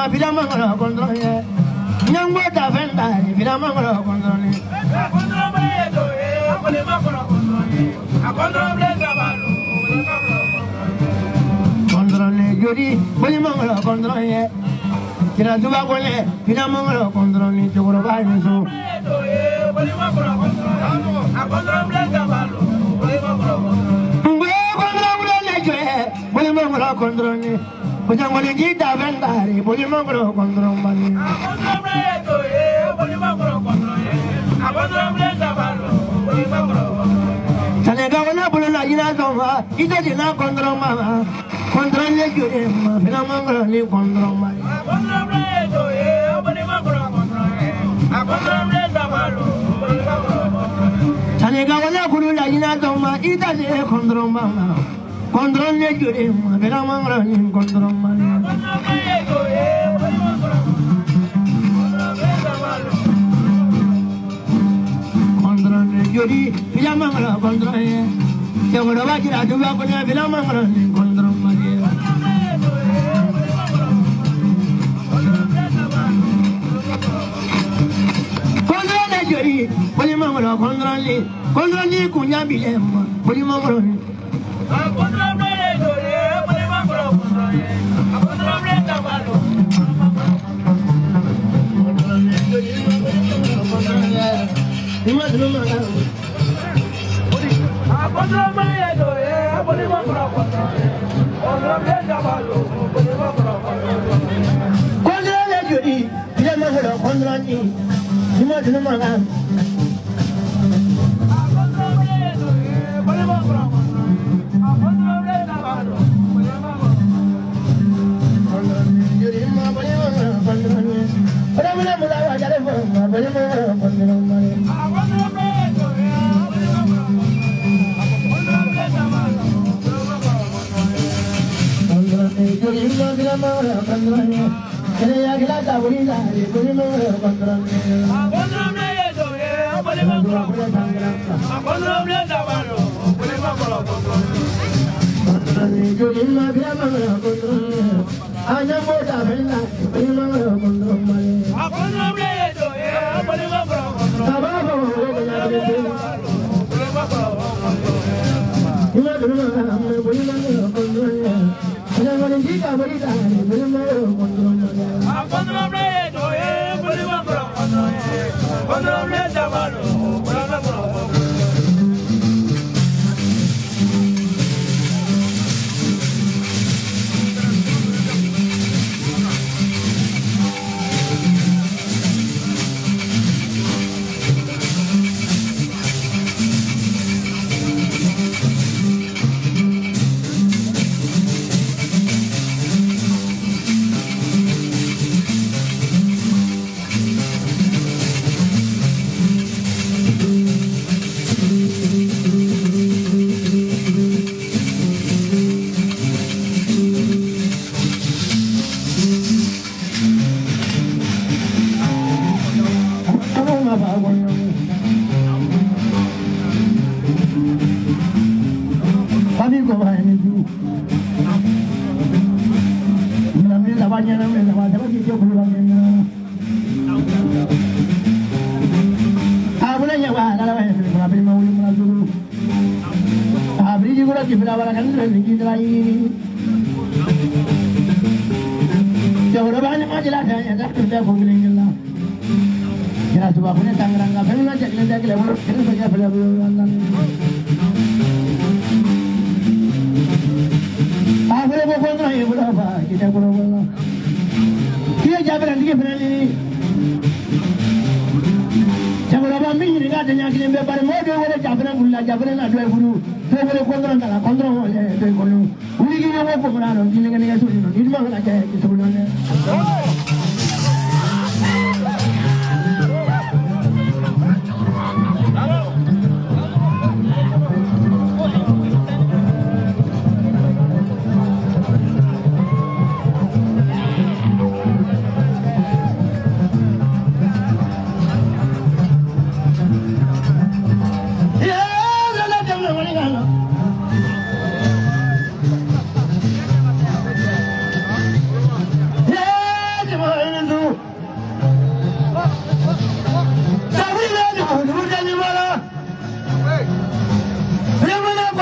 ma fila mangala controle. Nyangwa ta fenda fila mangala controle. Controle do apole mangala controle. Controle caballo. Controle jodi apole mangala controle. Kira tuba kole fila mangala controle jogoro ba niso. Apole mangala controle. Controle caballo. Boleh kontrol ni, punya boleh kita vendari, boleh kontrol mani. Sana kawana boleh lagi na sama, itu je na kontrol mama, kontrol ni juri, fina mangro ni kontrol mani. Sana kawana boleh lagi na sama, itu je kontrol mama. Kontrol ni juri, fina mangro ni kontrol mani. Kontrol ni juri, fina mangro kontrol ni. Yang berapa kira juga punya fina mangro ni kontrol mani. Kontrol ni juri, boleh mangro kontrol ni kunya bilem, boleh mangro ni.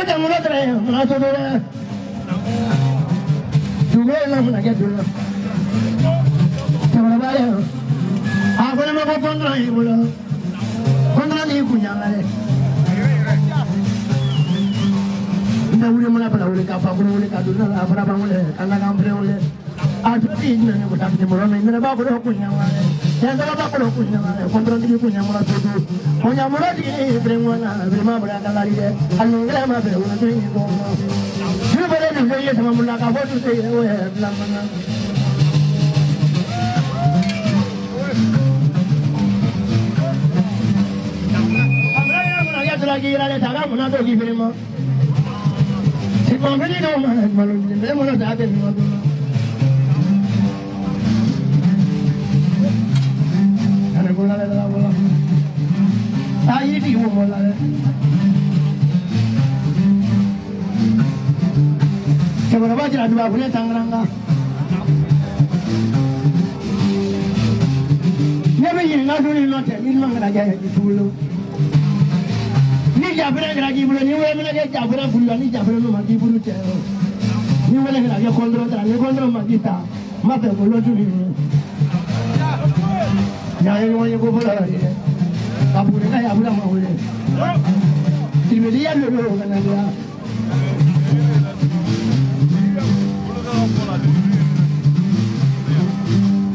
Papa Mulatre, Natore. You will not get to love. I'm going to go contra you. Contra the Punyale. The women of Laurica, Pabulica, Abraham, Kanagam, I told you would have the Moroni in the Babu Punyale. And the Babu Punyale, contra the Punyamura to do. Punyamura, bring one, remember that I know Grandma will bring you over. You better say yes, Mamma, what to say, lagi ada cara mana tu gini mah. Si pembeli tu mana malu ni, mana sahaja ni malu. Ada bola ada bola. Ayi di bola. Coba baca ada dua bulan Tangerang. Ni begini nak dulu nak, ini mana raja itu. Ni Jafar lagi bulan ni, orang mana Jafar bulan ni Jafar tu mati bulan cero. Ni orang lagi kontrol terang, kontrol mati tak, mati bulan tu ni. Jangan orang yang kau bulan ni, kapu ni kaya bulan mahu ni. Tiba dia dulu kan dia.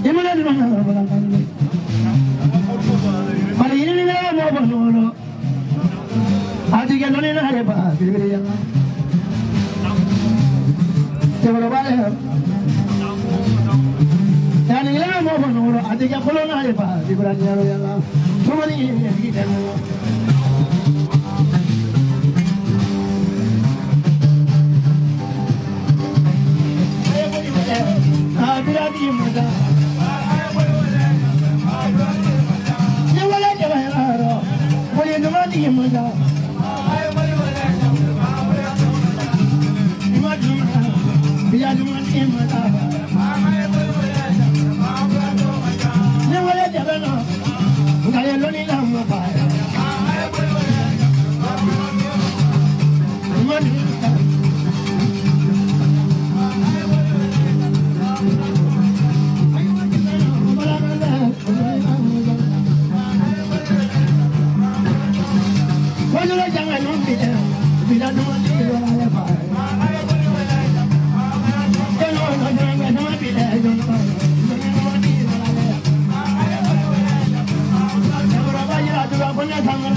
Ini mana di mana bulan kan? Pada ini ni mana mau buat Aji kan ni nak apa? Bila yang coba balik. Yang ni lah mau pun orang. Aji kan kalau nak apa? Bila yang cuma ni kita ni. Bila dia muda. Ni wala jalan ada. Boleh cuma dia muda. Biar cuma ni muda. Ni wala jalan ada. Gaya lo ni lah muda. Jangan nanti bila dua ni orang apa? Jangan nanti bila jangan. Berapa jam tu apa ni sangat?